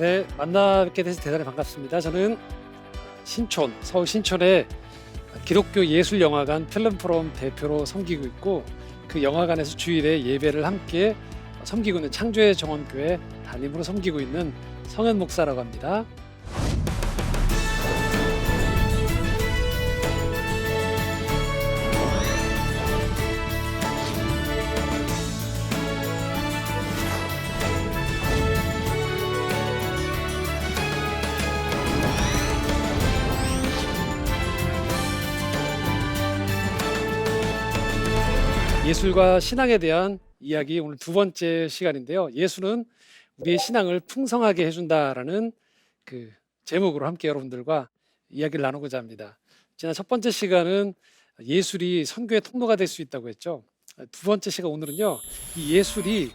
네, 만나 뵙게 돼서 대단히 반갑습니다. 저는 신촌, 서울 신촌의 기독교 예술영화관 필름포럼 대표로 섬기고 있고, 그 영화관에서 주일에 예배를 함께 섬기고 있는 창조의 정원교회 담임으로 섬기고 있는 성현 목사라고 합니다. 예술과 신앙에 대한 이야기, 오늘 두 번째 시간인데요. 예술은 우리의 신앙을 풍성하게 해준다라는 그 제목으로 함께 여러분들과 이야기를 나누고자 합니다. 지난 첫 번째 시간은 예술이 선교의 통로가 될 수 있다고 했죠. 두 번째 시간 오늘은요, 이 예술이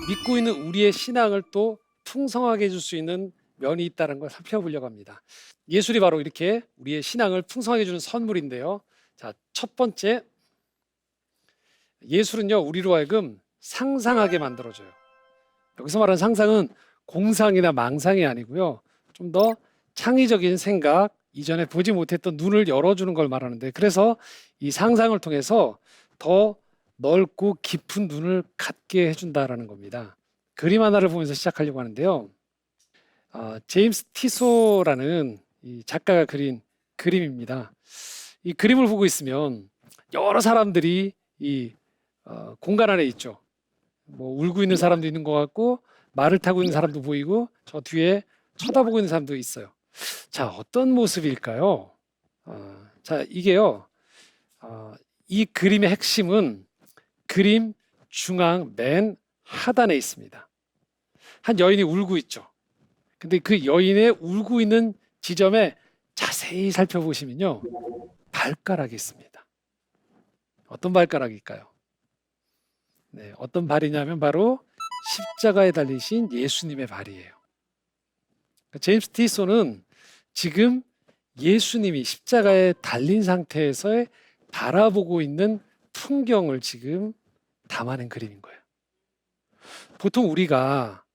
믿고 있는 우리의 신앙을 또 풍성하게 해줄 수 있는 면이 있다는 걸 살펴보려고 합니다. 예술이 바로 이렇게 우리의 신앙을 풍성하게 해주는 선물인데요. 자, 첫 번째, 예술은요, 우리로 하여금 상상하게 만들어줘요. 여기서 말하는 상상은 공상이나 망상이 아니고요, 좀 더 창의적인 생각, 이전에 보지 못했던 눈을 열어주는 걸 말하는데, 그래서 이 상상을 통해서 더 넓고 깊은 눈을 갖게 해준다라는 겁니다. 그림 하나를 보면서 시작하려고 하는데요. 제임스 티소라는 이 작가가 그린 그림입니다. 이 그림을 보고 있으면 여러 사람들이 이 공간 안에 있죠. 뭐 울고 있는 사람도 있는 것 같고, 말을 타고 있는 사람도 보이고, 저 뒤에 쳐다보고 있는 사람도 있어요. 자, 어떤 모습일까요? 자, 이게요, 이 그림의 핵심은 그림 중앙 맨 하단에 있습니다. 한 여인이 울고 있죠. 근데 그 여인의 울고 있는 지점에 자세히 살펴보시면요, 발가락이 있습니다. 어떤 발가락일까요? 네, 어떤 발이냐면 바로 십자가에 달리신 예수님의 발이에요. 제임스 티소는 지금 예수님이 십자가에 달린 상태에서 바라보고 있는 풍경을 지금 담아낸 그림인 거예요. 보통 우리가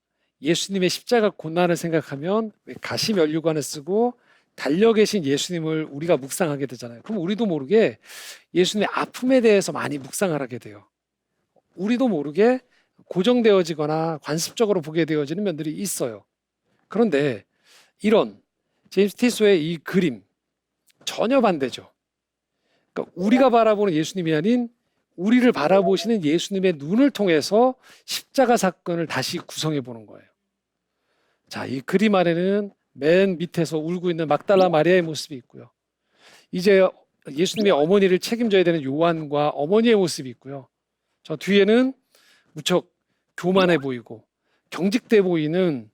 예수님의 십자가 고난을 생각하면 가시면류관을 쓰고 달려 계신 예수님을 우리가 묵상하게 되잖아요. 그럼 우리도 모르게 예수님의 아픔에 대해서 많이 묵상을 하게 돼요. 우리도 모르게 고정되어지거나 관습적으로 보게 되어지는 면들이 있어요. 그런데 이런 제임스 티소의 이 그림 전혀 반대죠. 그러니까 우리가 바라보는 예수님이 아닌 우리를 바라보시는 예수님의 눈을 통해서 십자가 사건을 다시 구성해 보는 거예요. 자, 이 그림 안에는 맨 밑에서 울고 있는 막달라 마리아의 모습이 있고요. 이제 예수님의 어머니를 책임져야 되는 요한과 어머니의 모습이 있고요. 저 뒤에는 무척 교만해 보이고 경직돼 보이는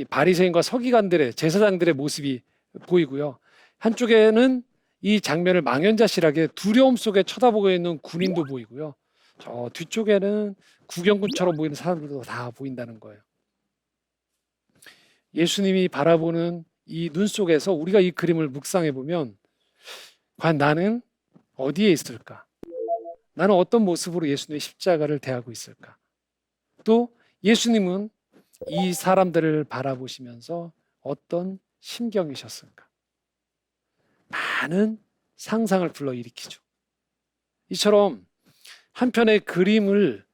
바리새인과 서기관들의, 제사장들의 모습이 보이고요. 한쪽에는 이 장면을 망연자실하게 두려움 속에 쳐다보고 있는 군인도 보이고요. 저 뒤쪽에는 구경꾼처럼 보이는 사람들도 다 보인다는 거예요. 예수님이 바라보는 이 눈 속에서 우리가 이 그림을 묵상해 보면, 과연 나는 어디에 있을까? 나는 어떤 모습으로 예수님의 십자가를 대하고 있을까? 또 예수님은 이 사람들을 바라보시면서 어떤 심경이셨을까? 많은 상상을 불러일으키죠. 이처럼 한 편의 그림을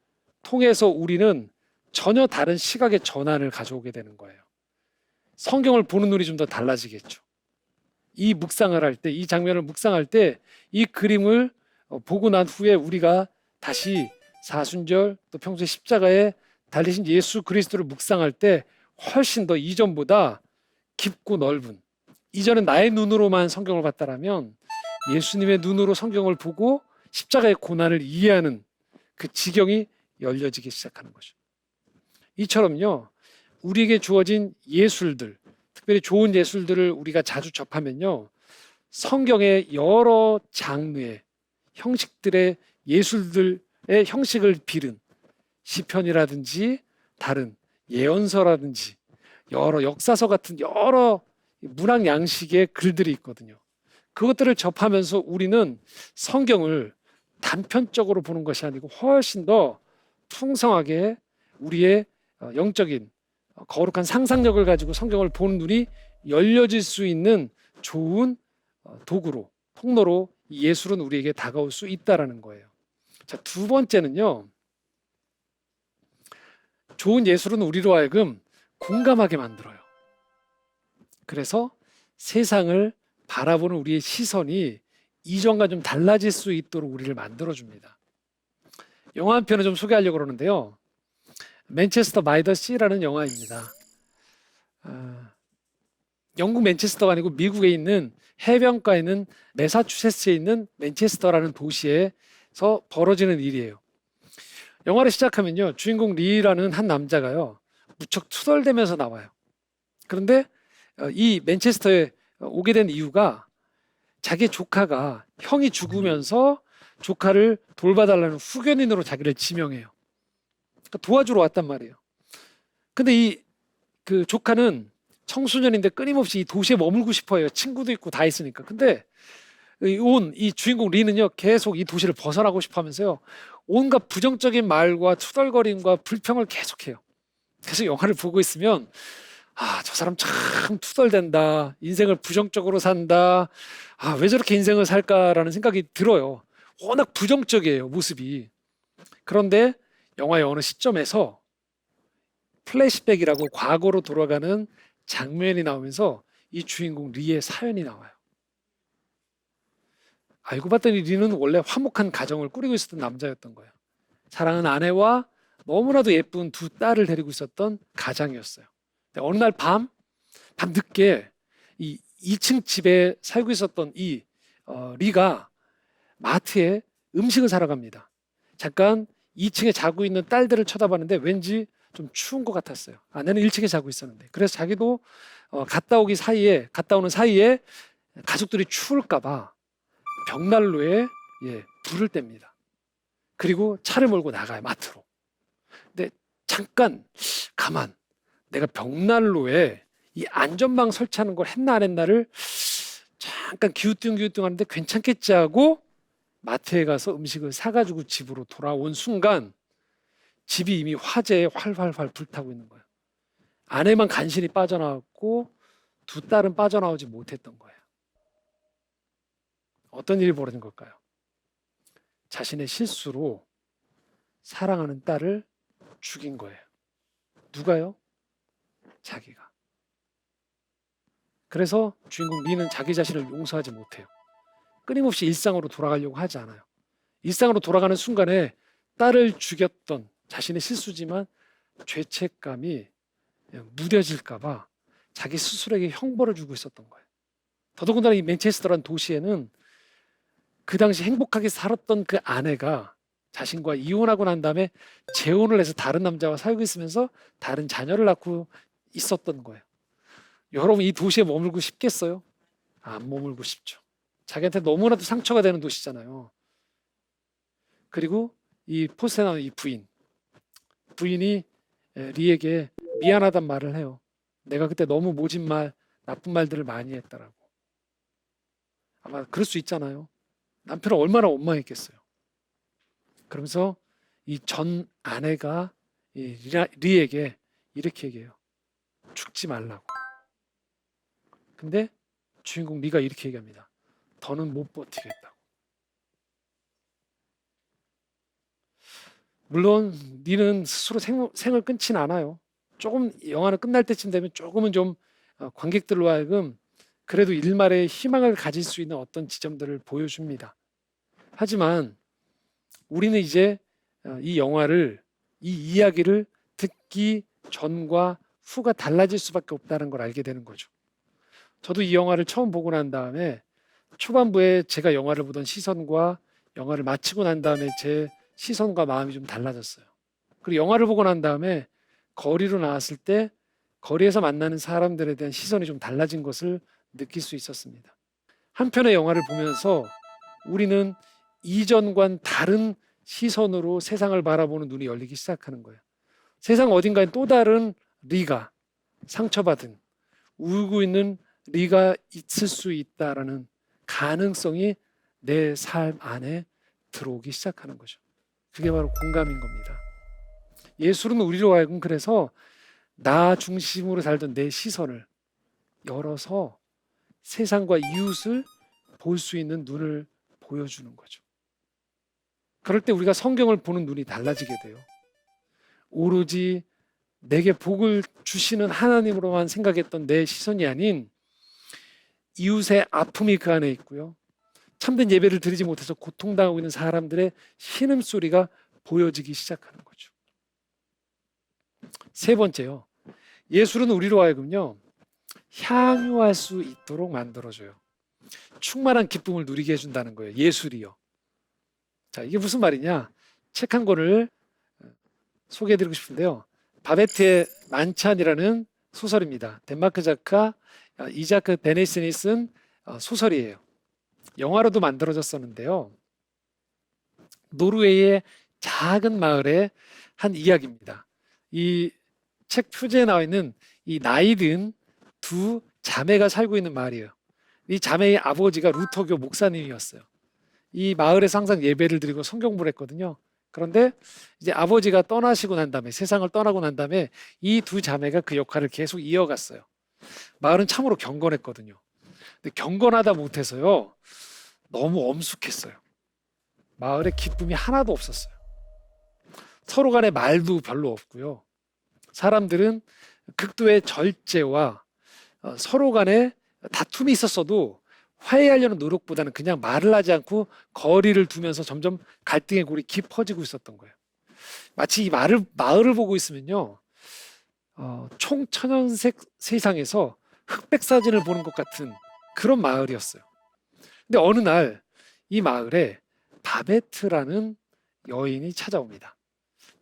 통해서 우리는 전혀 다른 시각의 전환을 가져오게 되는 거예요. 성경을 보는 눈이 좀 더 달라지겠죠. 이 묵상을 할 때, 이 장면을 묵상할 때 이 그림을 보고 난 후에 우리가 다시 사순절, 또 평소에 십자가에 달리신 예수 그리스도를 묵상할 때 훨씬 더 이전보다 깊고 넓은, 이전에 나의 눈으로만 성경을 봤다라면 예수님의 눈으로 성경을 보고 십자가의 고난을 이해하는 그 지경이 열려지기 시작하는 거죠. 이처럼요, 우리에게 주어진 예술들, 특별히 좋은 예술들을 우리가 자주 접하면요, 성경의 여러 장르의 형식들의 예술들의 형식을 빌은 시편이라든지 다른 예언서라든지 여러 역사서 같은 여러 문학 양식의 글들이 있거든요. 그것들을 접하면서 우리는 성경을 단편적으로 보는 것이 아니고 훨씬 더 풍성하게 우리의 영적인 거룩한 상상력을 가지고 성경을 보는 눈이 열려질 수 있는 좋은 도구로, 통로로 이 예술은 우리에게 다가올 수 있다라는 거예요. 자, 두 번째는요. 좋은 예술은 우리로 하여금 공감하게 만들어요. 그래서 세상을 바라보는 우리의 시선이 이전과 좀 달라질 수 있도록 우리를 만들어줍니다. 영화 한 편을 좀 소개하려고 그러는데요. 맨체스터 바이 더 시라는 영화입니다. 영국 맨체스터가 아니고 미국에 있는 해변가에 있는 매사추세츠에 있는 맨체스터라는 도시에서 벌어지는 일이에요. 영화를 시작하면요. 주인공 리라는 한 남자가요. 무척 투덜대면서 나와요. 그런데 이 맨체스터에 오게 된 이유가 자기 조카가 형이 죽으면서 조카를 돌봐달라는 후견인으로 자기를 지명해요. 그러니까 도와주러 왔단 말이에요. 근데 그 조카는 청소년인데 끊임없이 이 도시에 머물고 싶어요. 친구도 있고 다 있으니까. 근데 이 주인공 리는요, 계속 이 도시를 벗어나고 싶어 하면서요, 온갖 부정적인 말과 투덜거림과 불평을 계속해요. 그래서 영화를 보고 있으면, 저 사람 참 투덜댄다. 인생을 부정적으로 산다. 왜 저렇게 인생을 살까라는 생각이 들어요. 워낙 부정적이에요, 모습이. 그런데 영화의 어느 시점에서 플래시백이라고 과거로 돌아가는 장면이 나오면서 이 주인공 리의 사연이 나와요. 알고 봤더니 리는 원래 화목한 가정을 꾸리고 있었던 남자였던 거예요. 사랑하는 아내와 너무나도 예쁜 두 딸을 데리고 있었던 가장이었어요. 근데 어느 날 밤 늦게 이 2층 집에 살고 있었던 리가 마트에 음식을 사러 갑니다. 잠깐 2층에 자고 있는 딸들을 쳐다봤는데 왠지 좀 추운 것 같았어요. 아내는 1층에 자고 있었는데. 그래서 자기도 갔다 오는 사이에 가족들이 추울까 봐 벽난로에 불을 뗍니다. 그리고 차를 몰고 나가요, 마트로. 근데 잠깐 내가 벽난로에 이 안전망 설치하는 걸 했나 안 했나를 잠깐 기우뚱기우뚱 하는데 괜찮겠지 하고 마트에 가서 음식을 사가지고 집으로 돌아온 순간 집이 이미 화재에 활활활 불타고 있는 거예요. 아내만 간신히 빠져나왔고 두 딸은 빠져나오지 못했던 거예요. 어떤 일이 벌어진 걸까요? 자신의 실수로 사랑하는 딸을 죽인 거예요. 누가요? 자기가. 그래서 주인공 리는 자기 자신을 용서하지 못해요. 끊임없이 일상으로 돌아가려고 하지 않아요. 일상으로 돌아가는 순간에 딸을 죽였던 자신의 실수지만 죄책감이 무뎌질까 봐 자기 스스로에게 형벌을 주고 있었던 거예요. 더더군다나 이 맨체스터라는 도시에는 그 당시 행복하게 살았던 그 아내가 자신과 이혼하고 난 다음에 재혼을 해서 다른 남자와 살고 있으면서 다른 자녀를 낳고 있었던 거예요. 여러분, 이 도시에 머물고 싶겠어요? 안 머물고 싶죠. 자기한테 너무나도 상처가 되는 도시잖아요. 그리고 이 포스트에 나오는 이 부인이 리에게 미안하단 말을 해요. 내가 그때 너무 모진 말, 나쁜 말들을 많이 했다라고. 아마 그럴 수 있잖아요. 남편은 얼마나 원망했겠어요. 그러면서 이 전 아내가 리에게 이렇게 얘기해요. 죽지 말라고. 근데 주인공 리가 이렇게 얘기합니다. 더는 못 버티겠다고. 물론 리는 스스로 생을 끊진 않아요. 조금 영화는 끝날 때쯤 되면 조금은 좀 관객들로 하여금 그래도 일말의 희망을 가질 수 있는 어떤 지점들을 보여줍니다. 하지만 우리는 이제 이 이야기를 듣기 전과 후가 달라질 수밖에 없다는 걸 알게 되는 거죠. 저도 이 영화를 처음 보고 난 다음에 초반부에 제가 영화를 보던 시선과 영화를 마치고 난 다음에 제 시선과 마음이 좀 달라졌어요. 그리고 영화를 보고 난 다음에 거리로 나왔을 때 거리에서 만나는 사람들에 대한 시선이 좀 달라진 것을 느낄 수 있었습니다. 한 편의 영화를 보면서 우리는 이전과는 다른 시선으로 세상을 바라보는 눈이 열리기 시작하는 거예요. 세상 어딘가에 또 다른 리가, 상처받은, 울고 있는 리가 있을 수 있다라는 가능성이 내 삶 안에 들어오기 시작하는 거죠. 그게 바로 공감인 겁니다. 예술은 우리로 하여금 그래서 나 중심으로 살던 내 시선을 열어서 세상과 이웃을 볼 수 있는 눈을 보여주는 거죠. 그럴 때 우리가 성경을 보는 눈이 달라지게 돼요. 오로지 내게 복을 주시는 하나님으로만 생각했던 내 시선이 아닌 이웃의 아픔이 그 안에 있고요. 참된 예배를 드리지 못해서 고통당하고 있는 사람들의 신음소리가 보여지기 시작하는 거죠. 세 번째요. 예술은 우리로 하여금요, 향유할 수 있도록 만들어줘요. 충만한 기쁨을 누리게 해준다는 거예요. 예술이요. 자, 이게 무슨 말이냐? 책 한 권을 소개해드리고 싶은데요. 바베트의 만찬이라는 소설입니다. 덴마크 작가 이자크 베네슨이 쓴 소설이에요. 영화로도 만들어졌었는데요. 노르웨이의 작은 마을의 한 이야기입니다. 이 책 표지에 나와 있는 이 나이 든 두 자매가 살고 있는 마을이에요. 이 자매의 아버지가 루터교 목사님이었어요. 이 마을에서 항상 예배를 드리고 성경 공부를 했거든요. 그런데 이제 아버지가 떠나시고 난 다음에, 세상을 떠나고 난 다음에 이 두 자매가 그 역할을 계속 이어갔어요. 마을은 참으로 경건했거든요. 근데 경건하다 못해서요, 너무 엄숙했어요. 마을에 기쁨이 하나도 없었어요. 서로 간에 말도 별로 없고요. 사람들은 극도의 절제와 서로 간에 다툼이 있었어도 화해하려는 노력보다는 그냥 말을 하지 않고 거리를 두면서 점점 갈등의 골이 깊어지고 있었던 거예요. 마치 이 마을을 보고 있으면요, 총천연색 세상에서 흑백 사진을 보는 것 같은 그런 마을이었어요. 근데 어느 날 이 마을에 바베트라는 여인이 찾아옵니다.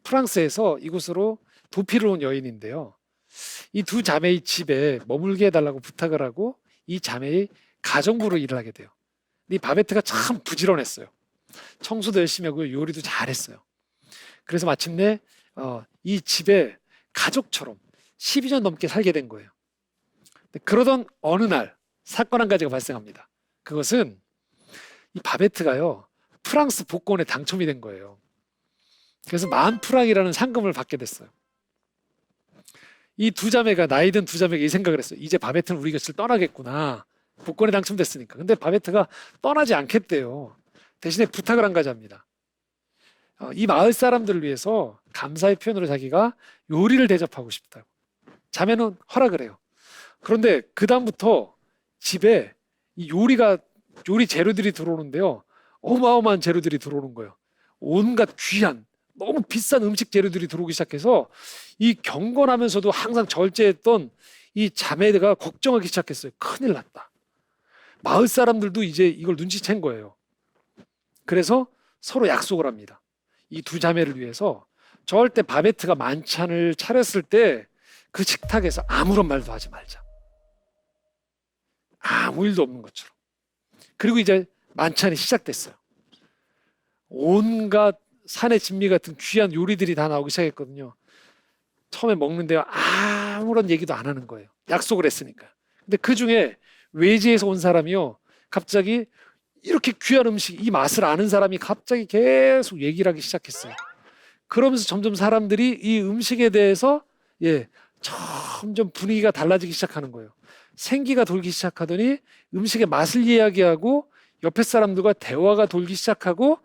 프랑스에서 이곳으로 도피를 온 여인인데요. 이 두 자매의 집에 머물게 해달라고 부탁을 하고 이 자매의 가정부로 일을 하게 돼요. 이 바베트가 참 부지런했어요. 청소도 열심히 하고 요리도 잘했어요. 그래서 마침내 이 집에 가족처럼 12년 넘게 살게 된 거예요. 그러던 어느 날 사건 한 가지가 발생합니다. 그것은 이 바베트가요, 프랑스 복권에 당첨이 된 거예요. 그래서 10,000프랑이라는 상금을 받게 됐어요. 이 두 자매가, 나이 든 두 자매가 이 생각을 했어요. 이제 바베트는 우리 곁을 떠나겠구나. 복권에 당첨됐으니까. 근데 바베트가 떠나지 않겠대요. 대신에 부탁을 한 가지 합니다. 이 마을 사람들을 위해서 감사의 표현으로 자기가 요리를 대접하고 싶다고. 자매는 허락을 해요. 그런데 그 다음부터 집에 이 요리 재료들이 들어오는데요, 어마어마한 재료들이 들어오는 거예요. 온갖 귀한, 너무 비싼 음식 재료들이 들어오기 시작해서 이 경건하면서도 항상 절제했던 이 자매가 걱정하기 시작했어요. 큰일 났다. 마을 사람들도 이제 이걸 눈치챈 거예요. 그래서 서로 약속을 합니다. 이 두 자매를 위해서 절대 바베트가 만찬을 차렸을 때 그 식탁에서 아무런 말도 하지 말자. 아무 일도 없는 것처럼. 그리고 이제 만찬이 시작됐어요. 온갖 산의 진미 같은 귀한 요리들이 다 나오기 시작했거든요. 처음에 먹는데요, 아무런 얘기도 안 하는 거예요. 약속을 했으니까. 근데 그 중에 외지에서 온 사람이요, 갑자기 이렇게 귀한 음식, 이 맛을 아는 사람이 갑자기 계속 얘기를 하기 시작했어요. 그러면서 점점 사람들이 이 음식에 대해서 점점 분위기가 달라지기 시작하는 거예요. 생기가 돌기 시작하더니 음식의 맛을 이야기하고 옆에 사람들과 대화가 돌기 시작하고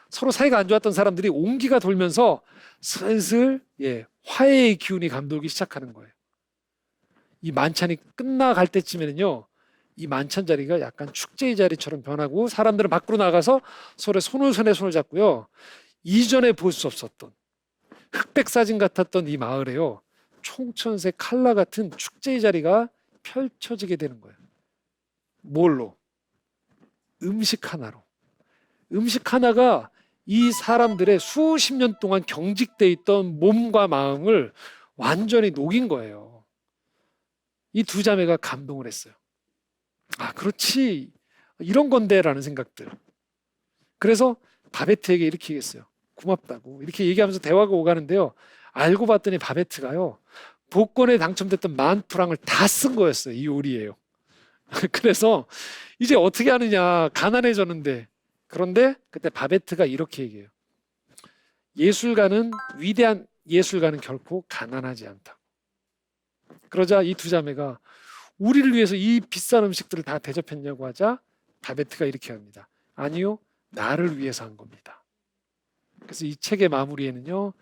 서로 사이가 안 좋았던 사람들이 온기가 돌면서 슬슬 화해의 기운이 감돌기 시작하는 거예요. 이 만찬이 끝나갈 때쯤에는요, 이 만찬 자리가 약간 축제의 자리처럼 변하고 사람들은 밖으로 나가서 서로 손에 손을 잡고요, 이전에 볼 수 없었던 흑백 사진 같았던 이 마을에요, 총천색 칼라 같은 축제의 자리가 펼쳐지게 되는 거예요. 뭘로? 음식 하나로. 음식 하나가 이 사람들의 수십 년 동안 경직돼 있던 몸과 마음을 완전히 녹인 거예요. 이 두 자매가 감동을 했어요. 아, 그렇지. 이런 건데라는 생각들. 그래서 바베트에게 이렇게 얘기했어요. 고맙다고. 이렇게 얘기하면서 대화가 오가는데요, 알고 봤더니 바베트가요, 복권에 당첨됐던 10,000프랑을 다 쓴 거였어요. 이 요리예요. 그래서 이제 어떻게 하느냐, 가난해졌는데. 그런데 그때 바베트가 이렇게 얘기해요. 위대한 예술가는 결코 가난하지 않다. 그러자 이 두 자매가 우리를 위해서 이 비싼 음식들을 다 대접했냐고 하자 바베트가 이렇게 합니다. 아니요, 나를 위해서 한 겁니다. 그래서 이 책의 마무리에는요,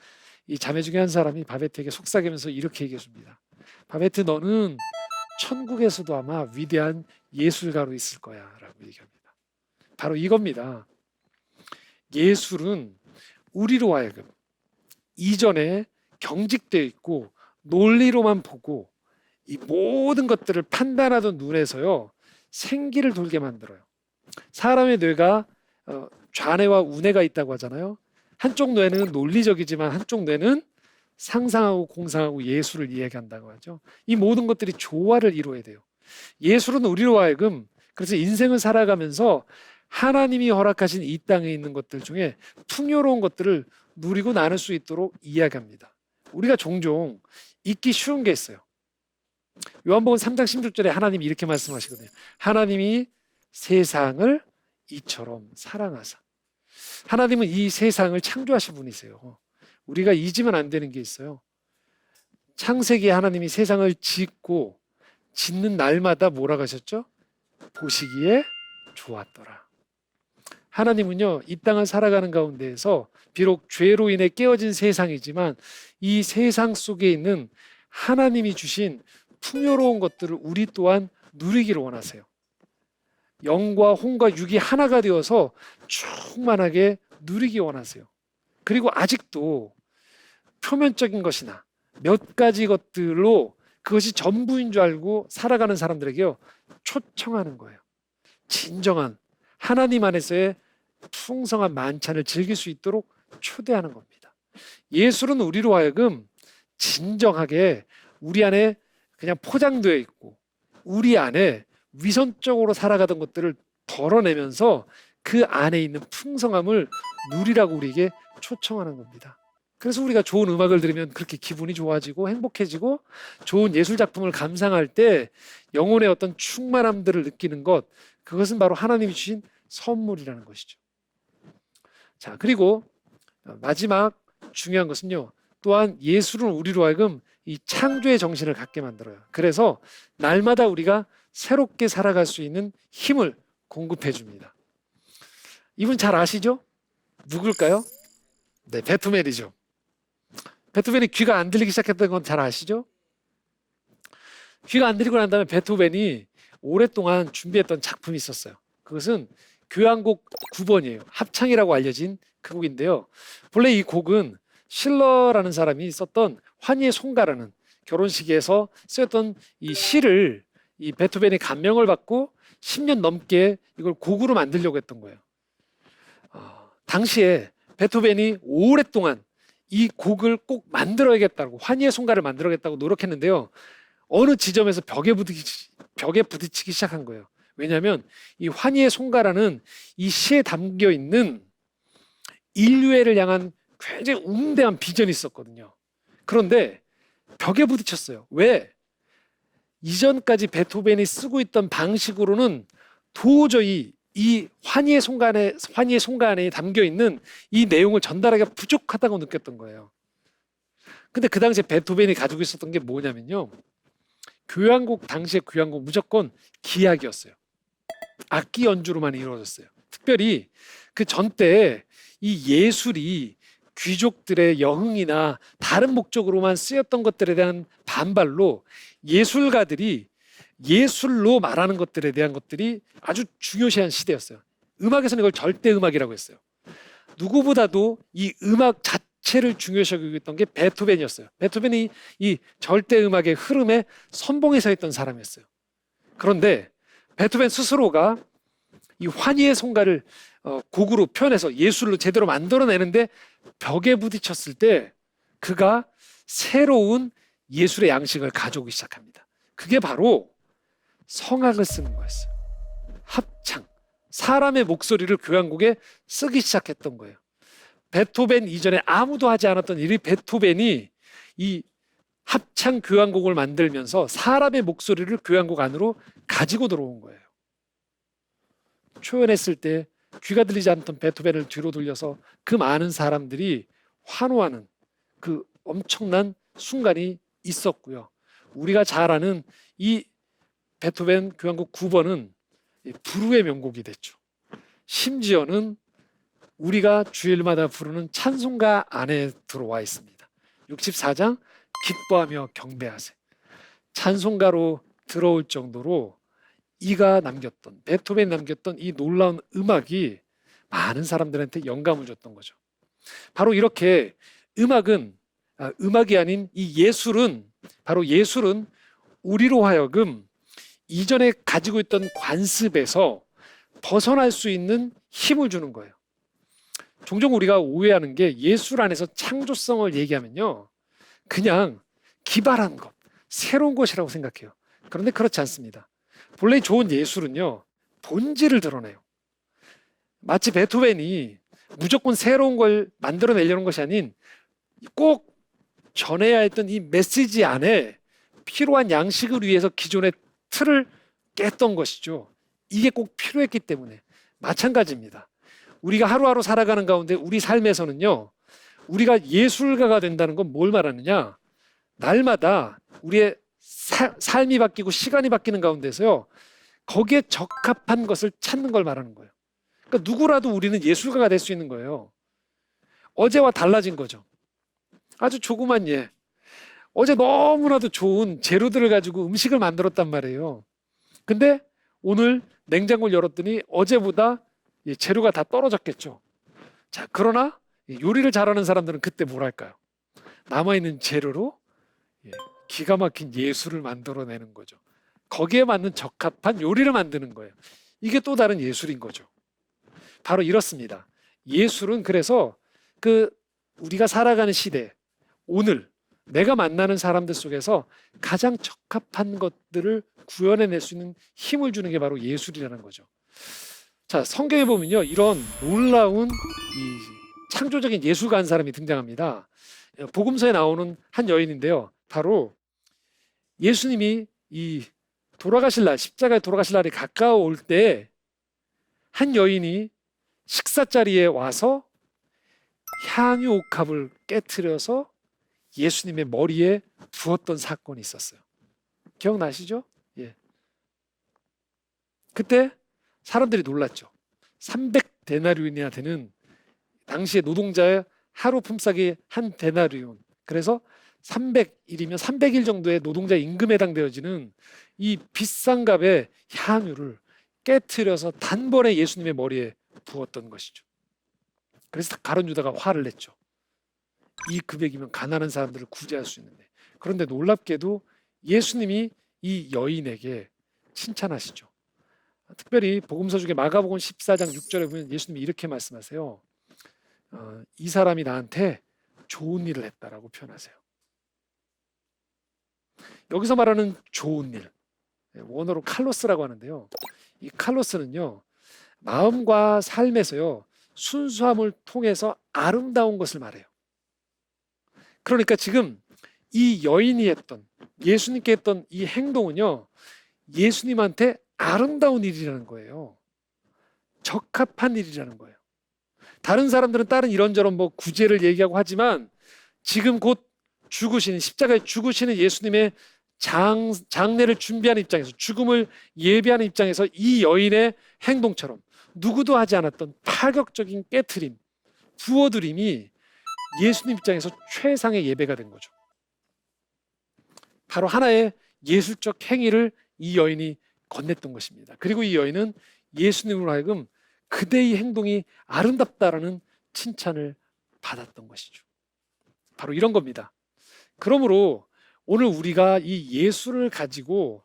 이 자매 중에 한 사람이 바베트에게 속삭이면서 이렇게 얘기해 줍니다. 바베트, 너는 천국에서도 아마 위대한 예술가로 있을 거야 라고 얘기합니다. 바로 이겁니다. 예술은 우리로 하여금 이전에 경직되어 있고 논리로만 보고 이 모든 것들을 판단하던 눈에서요, 생기를 돌게 만들어요. 사람의 뇌가 좌뇌와 우뇌가 있다고 하잖아요. 한쪽 뇌는 논리적이지만 한쪽 뇌는 상상하고 공상하고 예술을 이야기한다고 하죠. 이 모든 것들이 조화를 이루어야 돼요. 예술은 우리로 하여금 그래서 인생을 살아가면서 하나님이 허락하신 이 땅에 있는 것들 중에 풍요로운 것들을 누리고 나눌 수 있도록 이야기합니다. 우리가 종종 잊기 쉬운 게 있어요. 요한복음 3장 16절에 하나님이 이렇게 말씀하시거든요. 하나님이 세상을 이처럼 사랑하사. 하나님은 이 세상을 창조하신 분이세요. 우리가 잊으면 안 되는 게 있어요. 창세기에 하나님이 세상을 짓고 짓는 날마다 뭐라고 하셨죠? 보시기에 좋았더라. 하나님은요, 이 땅을 살아가는 가운데에서 비록 죄로 인해 깨어진 세상이지만 이 세상 속에 있는 하나님이 주신 풍요로운 것들을 우리 또한 누리기를 원하세요. 영과 혼과 육이 하나가 되어서 충만하게 누리기 원하세요. 그리고 아직도 표면적인 것이나 몇 가지 것들로 그것이 전부인 줄 알고 살아가는 사람들에게요, 초청하는 거예요. 진정한 하나님 안에서의 풍성한 만찬을 즐길 수 있도록 초대하는 겁니다. 예술은 우리로 하여금 진정하게 우리 안에 그냥 포장되어 있고 우리 안에 위선적으로 살아가던 것들을 덜어내면서 그 안에 있는 풍성함을 누리라고 우리에게 초청하는 겁니다. 그래서 우리가 좋은 음악을 들으면 그렇게 기분이 좋아지고 행복해지고 좋은 예술 작품을 감상할 때 영혼의 어떤 충만함들을 느끼는 것, 그것은 바로 하나님이 주신 선물이라는 것이죠. 자, 그리고 마지막 중요한 것은요, 또한 예술은 우리로 하여금 이 창조의 정신을 갖게 만들어요. 그래서 날마다 우리가 새롭게 살아갈 수 있는 힘을 공급해 줍니다. 이분 잘 아시죠? 누굴까요? 네, 베토벤이죠. 베토벤이 귀가 안 들리기 시작했던 건 잘 아시죠? 귀가 안 들리고 난 다음에 베토벤이 오랫동안 준비했던 작품이 있었어요. 그것은 교향곡 9번이에요. 합창이라고 알려진 그 곡인데요. 본래 이 곡은 실러라는 사람이 썼던 환희의 송가라는 결혼식에서 쓰였던 이 시를 이 베토벤이 감명을 받고 10년 넘게 이걸 곡으로 만들려고 했던 거예요. 당시에 베토벤이 오랫동안 이 곡을 꼭 만들어야겠다고, 환희의 송가를 만들어야겠다고 노력했는데요. 어느 지점에서 벽에 부딪히기 시작한 거예요. 왜냐하면 이 환희의 송가라는 이 시에 담겨 있는 인류애를 향한 굉장히 웅대한 비전이 있었거든요. 그런데 벽에 부딪혔어요. 왜? 이전까지 베토벤이 쓰고 있던 방식으로는 도저히 이 환희의 송가 안에 담겨 있는 이 내용을 전달하기가 부족하다고 느꼈던 거예요. 근데 그 당시에 베토벤이 가지고 있었던 게 뭐냐면요, 교향곡, 당시의 교향곡 무조건 기악이었어요. 악기 연주로만 이루어졌어요. 특별히 그 전때에 이 예술이 귀족들의 여흥이나 다른 목적으로만 쓰였던 것들에 대한 반발로 예술가들이 예술로 말하는 것들에 대한 것들이 아주 중요시한 시대였어요. 음악에서는 이걸 절대음악이라고 했어요. 누구보다도 이 음악 자체를 중요시 여기고 있던 게 베토벤이었어요. 베토벤이 이 절대음악의 흐름에 선봉에 서 있던 사람이었어요. 그런데 베토벤 스스로가 이 환희의 송가를 곡으로 표현해서 예술로 제대로 만들어내는데 벽에 부딪혔을 때 그가 새로운 예술의 양식을 가져오기 시작합니다. 그게 바로 성악을 쓰는 거였어요. 합창, 사람의 목소리를 교향곡에 쓰기 시작했던 거예요. 베토벤 이전에 아무도 하지 않았던 일이 베토벤이 이 합창 교향곡을 만들면서 사람의 목소리를 교향곡 안으로 가지고 들어온 거예요. 초연했을 때 귀가 들리지 않던 베토벤을 뒤로 돌려서 그 많은 사람들이 환호하는 그 엄청난 순간이 있었고요. 우리가 잘 아는 이 베토벤 교향곡 9번은 불후의 명곡이 됐죠. 심지어는 우리가 주일마다 부르는 찬송가 안에 들어와 있습니다. 64장 기뻐하며 경배하세. 찬송가로 들어올 정도로 이가 남겼던, 베토벤이 남겼던 이 놀라운 음악이 많은 사람들한테 영감을 줬던 거죠. 바로 이렇게 음악이 아닌 이 예술은, 바로 예술은 우리로 하여금 이전에 가지고 있던 관습에서 벗어날 수 있는 힘을 주는 거예요. 종종 우리가 오해하는 게 예술 안에서 창조성을 얘기하면요, 그냥 기발한 것, 새로운 것이라고 생각해요. 그런데 그렇지 않습니다. 본래 좋은 예술은요, 본질을 드러내요. 마치 베토벤이 무조건 새로운 걸 만들어내려는 것이 아닌 꼭 전해야 했던 이 메시지 안에 필요한 양식을 위해서 기존의 틀을 깼던 것이죠. 이게 꼭 필요했기 때문에. 마찬가지입니다. 우리가 하루하루 살아가는 가운데 우리 삶에서는요, 우리가 예술가가 된다는 건 뭘 말하느냐? 날마다 우리의 삶이 바뀌고 시간이 바뀌는 가운데서요, 거기에 적합한 것을 찾는 걸 말하는 거예요. 그러니까 누구라도 우리는 예술가가 될 수 있는 거예요. 어제와 달라진 거죠. 아주 조그만 예. 어제 너무나도 좋은 재료들을 가지고 음식을 만들었단 말이에요. 근데 오늘 냉장고를 열었더니 어제보다 재료가 다 떨어졌겠죠. 자, 그러나 요리를 잘하는 사람들은 그때 뭘 할까요? 남아있는 재료로 기가 막힌 예술을 만들어내는 거죠. 거기에 맞는 적합한 요리를 만드는 거예요. 이게 또 다른 예술인 거죠. 바로 이렇습니다. 예술은 그래서 우리가 살아가는 시대, 오늘 내가 만나는 사람들 속에서 가장 적합한 것들을 구현해낼 수 있는 힘을 주는 게 바로 예술이라는 거죠. 자, 성경에 보면요, 이런 놀라운 이 창조적인 예술가 한 사람이 등장합니다. 복음서에 나오는 한 여인인데요, 바로 예수님이 이 돌아가실 날, 십자가에 돌아가실 날이 가까워올 때 한 여인이 식사 자리에 와서 향유 옥합을 깨트려서 예수님의 머리에 부었던 사건이 있었어요. 기억나시죠? 예. 그때 사람들이 놀랐죠. 300데나리온이나 되는 당시의 노동자의 하루 품삯이 한 데나리온. 그래서 300일이면 300일 정도의 노동자 임금에 해당되어지는 이 비싼 값의 향유를 깨트려서 단번에 예수님의 머리에 부었던 것이죠. 그래서 가룟 유다가 화를 냈죠. 이 금액이면 가난한 사람들을 구제할 수 있는데. 그런데 놀랍게도 예수님이 이 여인에게 칭찬하시죠. 특별히 복음서 중에 마가복음 14장 6절에 보면 예수님이 이렇게 말씀하세요. 이 사람이 나한테 좋은 일을 했다라고 표현하세요. 여기서 말하는 좋은 일, 원어로 칼로스라고 하는데요. 이 칼로스는요, 마음과 삶에서요, 순수함을 통해서 아름다운 것을 말해요. 그러니까 지금 이 여인이 했던, 예수님께 했던 이 행동은요, 예수님한테 아름다운 일이라는 거예요. 적합한 일이라는 거예요. 다른 사람들은 다른 이런저런 뭐 구제를 얘기하고 하지만 지금 곧 죽으시는, 십자가에 죽으시는 예수님의 장례를 준비하는 입장에서, 죽음을 예비하는 입장에서 이 여인의 행동처럼 누구도 하지 않았던 파격적인 깨트림, 부어드림이 예수님 입장에서 최상의 예배가 된 거죠. 바로 하나의 예술적 행위를 이 여인이 건넸던 것입니다. 그리고 이 여인은 예수님으로 하여금 그대의 행동이 아름답다라는 칭찬을 받았던 것이죠. 바로 이런 겁니다. 그러므로 오늘 우리가 이 예술을 가지고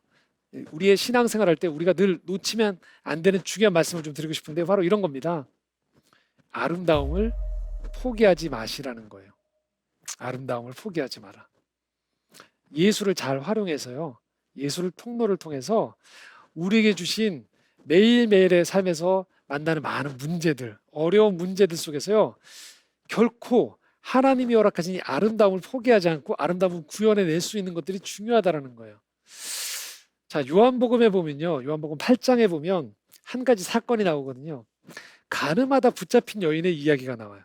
우리의 신앙생활 할 때 우리가 늘 놓치면 안 되는 중요한 말씀을 좀 드리고 싶은데, 바로 이런 겁니다. 아름다움을 포기하지 마시라는 거예요. 아름다움을 포기하지 마라. 예술을 잘 활용해서요, 예술 통로를 통해서 우리에게 주신 매일매일의 삶에서 만나는 많은 문제들, 어려운 문제들 속에서요, 결코 하나님이 허락하신 이 아름다움을 포기하지 않고 아름다움을 구현해낼 수 있는 것들이 중요하다는 거예요. 자, 요한복음에 보면요, 요한복음 8장에 보면 한 가지 사건이 나오거든요. 가늠하다 붙잡힌 여인의 이야기가 나와요.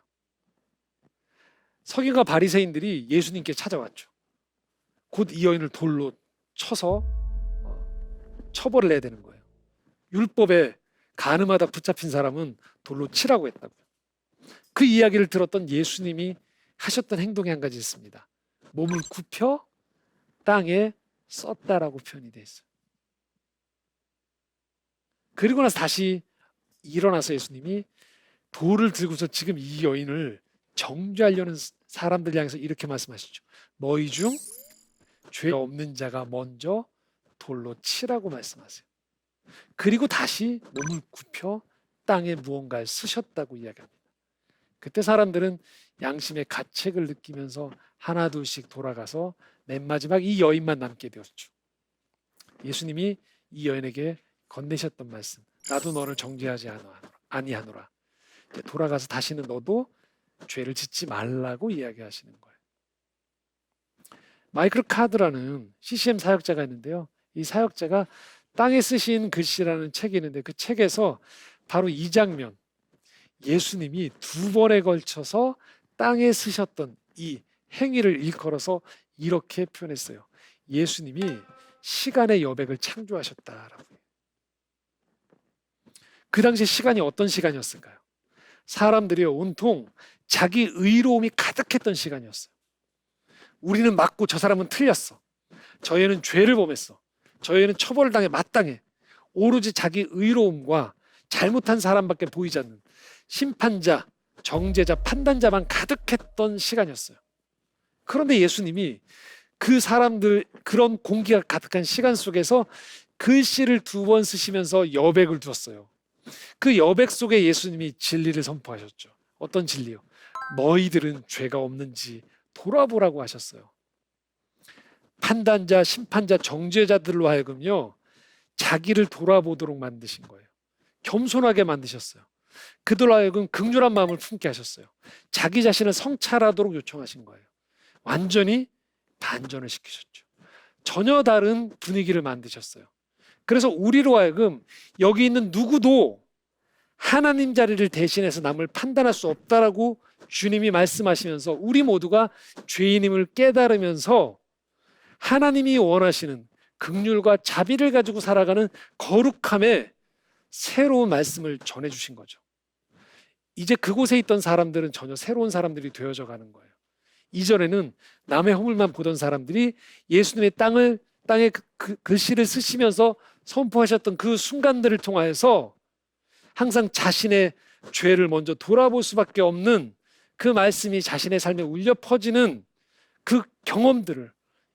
서기관과 바리새인들이 예수님께 찾아왔죠. 곧 이 여인을 돌로 쳐서 처벌을 해야 되는 거예요. 율법에 간음하다 붙잡힌 사람은 돌로 치라고 했다고요. 그 이야기를 들었던 예수님이 하셨던 행동이 한 가지 있습니다. 몸을 굽혀 땅에 썼다라고 표현이 되어 있어요. 그리고 나서 다시 일어나서 예수님이 돌을 들고서 지금 이 여인을 정죄하려는 사람들 향해서 이렇게 말씀하시죠. 너희 중 죄가 없는 자가 먼저 돌로 치라고 말씀하세요. 그리고 다시 몸을 굽혀 땅에 무언가를 쓰셨다고 이야기합니다. 그때 사람들은 양심의 가책을 느끼면서 하나 둘씩 돌아가서 맨 마지막 이 여인만 남게 되었죠. 예수님이 이 여인에게 건네셨던 말씀, 나도 너를 정죄하지 아니하노라. 돌아가서 다시는 너도 죄를 짓지 말라고 이야기하시는 거예요. 마이클 카드라는 CCM 사역자가 있는데요. 이 사역자가 땅에 쓰신 글씨라는 책이 있는데 그 책에서 바로 이 장면, 예수님이 2번에 걸쳐서 땅에 쓰셨던 이 행위를 일컬어서 이렇게 표현했어요. 예수님이 시간의 여백을 창조하셨다라고. 그 당시 시간이 어떤 시간이었을까요? 사람들이 온통 자기 의로움이 가득했던 시간이었어요. 우리는 맞고 저 사람은 틀렸어. 저 애는 죄를 범했어. 저 애는 처벌을 당해 마땅해. 오로지 자기 의로움과 잘못한 사람밖에 보이지 않는 심판자, 정죄자, 판단자만 가득했던 시간이었어요. 그런데 예수님이 그 사람들, 그런 공기가 가득한 시간 속에서 글씨를 2번 쓰시면서 여백을 두었어요. 그 여백 속에 예수님이 진리를 선포하셨죠. 어떤 진리요? 너희들은 죄가 없는지 돌아보라고 하셨어요. 판단자, 심판자, 정죄자들로 하여금요, 자기를 돌아보도록 만드신 거예요. 겸손하게 만드셨어요. 그들로 하여금 긍휼한 마음을 품게 하셨어요. 자기 자신을 성찰하도록 요청하신 거예요. 완전히 반전을 시키셨죠. 전혀 다른 분위기를 만드셨어요. 그래서 우리로 하여금 여기 있는 누구도 하나님 자리를 대신해서 남을 판단할 수 없다라고 주님이 말씀하시면서 우리 모두가 죄인임을 깨달으면서 하나님이 원하시는 긍휼과 자비를 가지고 살아가는 거룩함에 새로운 말씀을 전해주신 거죠. 이제 그곳에 있던 사람들은 전혀 새로운 사람들이 되어져 가는 거예요. 이전에는 남의 허물만 보던 사람들이 예수님의 땅에 글씨를 쓰시면서 선포하셨던 그 순간들을 통하여서 항상 자신의 죄를 먼저 돌아볼 수밖에 없는 그 말씀이 자신의 삶에 울려 퍼지는 그 경험들을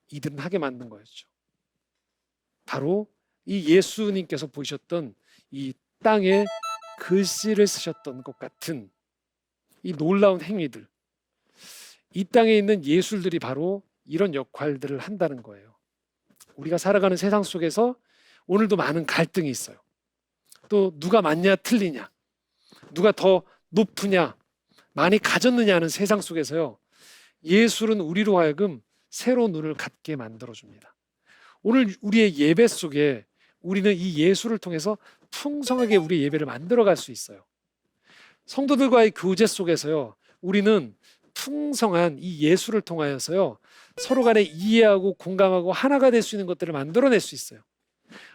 이들은 하게 만든 거였죠. 바로 이 예수님께서 보이셨던 이 땅에 글씨를 쓰셨던 것 같은 이 놀라운 행위들, 이 땅에 있는 예술들이 바로 이런 역할들을 한다는 거예요. 우리가 살아가는 세상 속에서 오늘도 많은 갈등이 있어요. 또 누가 맞냐 틀리냐, 누가 더 높으냐, 많이 가졌느냐 하는 세상 속에서요, 예술은 우리로 하여금 새로운 눈을 갖게 만들어줍니다. 오늘 우리의 예배 속에 우리는 이 예술을 통해서 풍성하게 우리의 예배를 만들어갈 수 있어요. 성도들과의 교제 속에서요, 우리는 풍성한 이 예술을 통하여서요, 서로 간에 이해하고 공감하고 하나가 될 수 있는 것들을 만들어낼 수 있어요.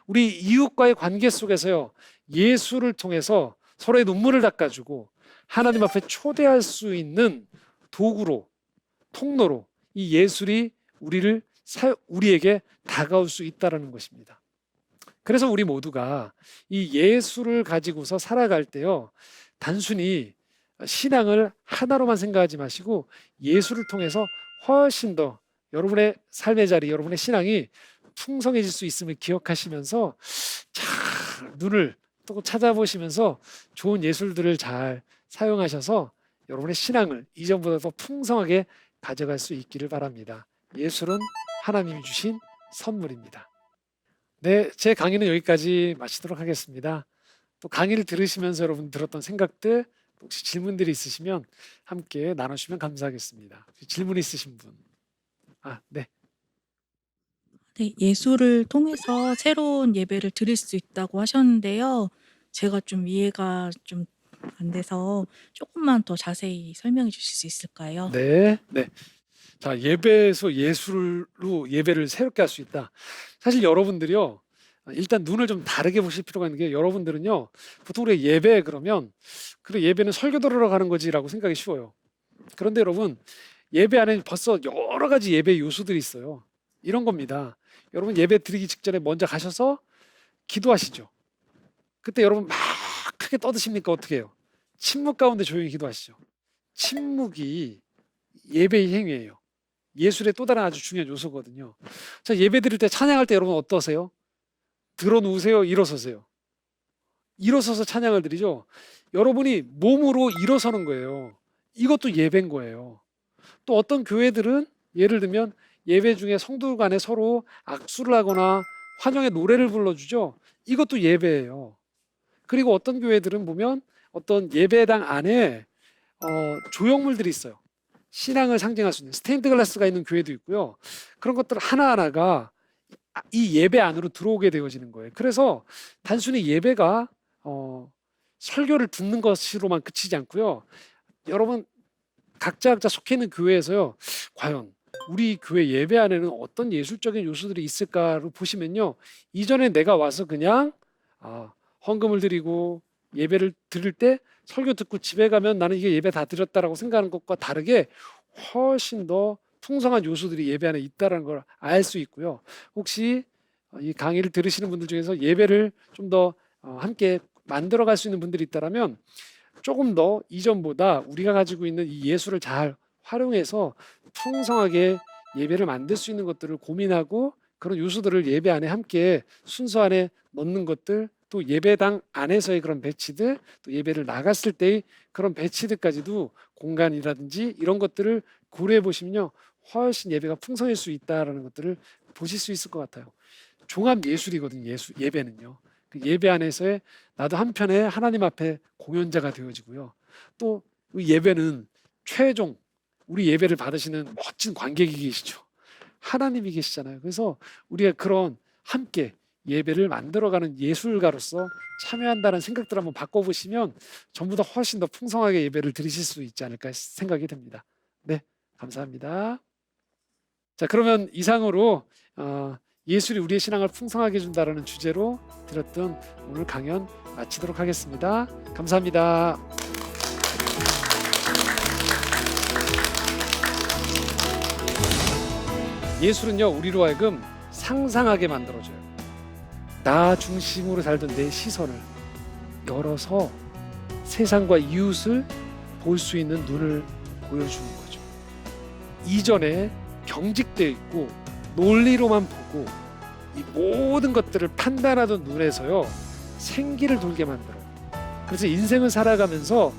우리 이웃과의 관계 속에서요, 예술을 통해서 서로의 눈물을 닦아주고 하나님 앞에 초대할 수 있는 도구로, 통로로 이 예술이 우리에게 다가올 수 있다는 것입니다. 그래서 우리 모두가 이 예술을 가지고서 살아갈 때요, 단순히 신앙을 하나로만 생각하지 마시고 예술을 통해서 훨씬 더 여러분의 삶의 자리, 여러분의 신앙이 풍성해질 수 있음을 기억하시면서 잘 눈을 또 찾아보시면서 좋은 예술들을 잘 사용하셔서 여러분의 신앙을 이전보다 더 풍성하게 가져갈 수 있기를 바랍니다. 예술은 하나님이 주신 선물입니다. 네, 제 강의는 여기까지 마치도록 하겠습니다. 또 강의를 들으시면서 여러분 들었던 생각들, 혹시 질문들이 있으시면 함께 나누시면 감사하겠습니다. 질문 있으신 분? 네. 네, 예술을 통해서 새로운 예배를 드릴 수 있다고 하셨는데요. 제가 좀 이해가 좀 안 돼서 조금만 더 자세히 설명해 주실 수 있을까요? 네. 자, 예배에서 예술로 예배를 새롭게 할 수 있다. 사실 여러분들이요, 일단 눈을 좀 다르게 보실 필요가 있는 게, 여러분들은요, 보통 우리가 예배 그러면, 그래, 예배는 설교 들으러 가는 거지라고 생각이 쉬워요. 그런데 여러분, 예배 안에 벌써 여러 가지 예배 요소들이 있어요. 이런 겁니다. 여러분, 예배 드리기 직전에 먼저 가셔서 기도하시죠. 그때 여러분 막 크게 떠드십니까? 어떻게 해요? 침묵 가운데 조용히 기도하시죠. 침묵이 예배의 행위예요. 예술의 또 다른 아주 중요한 요소거든요. 자, 예배 드릴 때, 찬양할 때 여러분 어떠세요? 들어 누우세요? 일어서세요? 일어서서 찬양을 드리죠. 여러분이 몸으로 일어서는 거예요. 이것도 예배인 거예요. 또 어떤 교회들은 예를 들면 예배 중에 성도 간에 서로 악수를 하거나 환영의 노래를 불러주죠. 이것도 예배예요. 그리고 어떤 교회들은 보면 어떤 예배당 안에 조형물들이 있어요. 신앙을 상징할 수 있는 스테인드 글라스가 있는 교회도 있고요. 그런 것들 하나하나가 이 예배 안으로 들어오게 되어지는 거예요. 그래서 단순히 예배가 설교를 듣는 것으로만 그치지 않고요. 여러분 각자 속해 있는 교회에서요, 과연 우리 교회 예배 안에는 어떤 예술적인 요소들이 있을까를 보시면요, 이전에 내가 와서 그냥 헌금을 드리고 예배를 드릴 때 설교 듣고 집에 가면 나는 이게 예배 다 드렸다라고 생각하는 것과 다르게 훨씬 더 풍성한 요소들이 예배 안에 있다는 걸 알 수 있고요. 혹시 이 강의를 들으시는 분들 중에서 예배를 좀 더 함께 만들어갈 수 있는 분들이 있다면 조금 더 이전보다 우리가 가지고 있는 이 예술을 잘 활용해서 풍성하게 예배를 만들 수 있는 것들을 고민하고, 그런 요소들을 예배 안에 함께 순서 안에 넣는 것들, 또 예배당 안에서의 그런 배치들, 또 예배를 나갔을 때의 그런 배치들까지도 공간이라든지 이런 것들을 고려해 보시면요, 훨씬 예배가 풍성할 수 있다라는 것들을 보실 수 있을 것 같아요. 종합 예술이거든요. 예배는요. 그 예배 안에서의 나도 한편의 하나님 앞에 공연자가 되어지고요. 또 예배는 최종 우리 예배를 받으시는 멋진 관객이 계시죠. 하나님이 계시잖아요. 그래서 우리가 그런 함께 예배를 만들어가는 예술가로서 참여한다는 생각들 한번 바꿔보시면 전부 다 훨씬 더 풍성하게 예배를 드리실 수 있지 않을까 생각이 됩니다. 네, 감사합니다. 자, 그러면 이상으로 예술이 우리의 신앙을 풍성하게 해준다라는 주제로 드렸던 오늘 강연 마치도록 하겠습니다. 감사합니다. 예술은요, 우리로 하여금 상상하게 만들어줘요. 나 중심으로 살던 내 시선을 열어서 세상과 이웃을 볼 수 있는 눈을 보여주는 거죠. 이전에 경직되어 있고 논리로만 보고 이 모든 것들을 판단하던 눈에서요, 생기를 돌게 만들어요. 그래서 인생을 살아가면서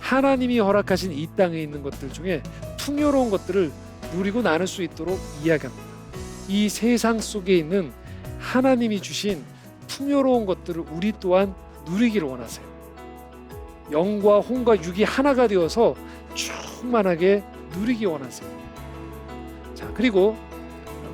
하나님이 허락하신 이 땅에 있는 것들 중에 풍요로운 것들을 누리고 나눌 수 있도록 이야기합니다. 이 세상 속에 있는 하나님이 주신 풍요로운 것들을 우리 또한 누리기를 원하세요. 영과 혼과 육이 하나가 되어서 충만하게 누리기 원하세요. 자, 그리고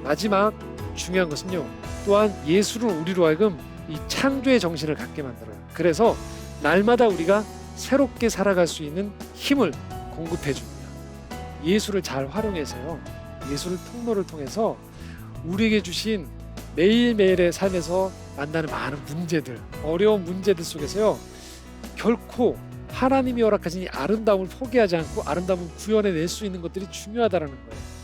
마지막 중요한 것은요, 또한 예술은 우리로 하여금 이 창조의 정신을 갖게 만들어요. 그래서 날마다 우리가 새롭게 살아갈 수 있는 힘을 공급해 줍니다. 예술을 잘 활용해서요, 예술 통로를 통해서 우리에게 주신 매일매일의 삶에서 만나는 많은 문제들, 어려운 문제들 속에서요, 결코 하나님이 허락하신 이 아름다움을 포기하지 않고 아름다움을 구현해낼 수 있는 것들이 중요하다는 거예요.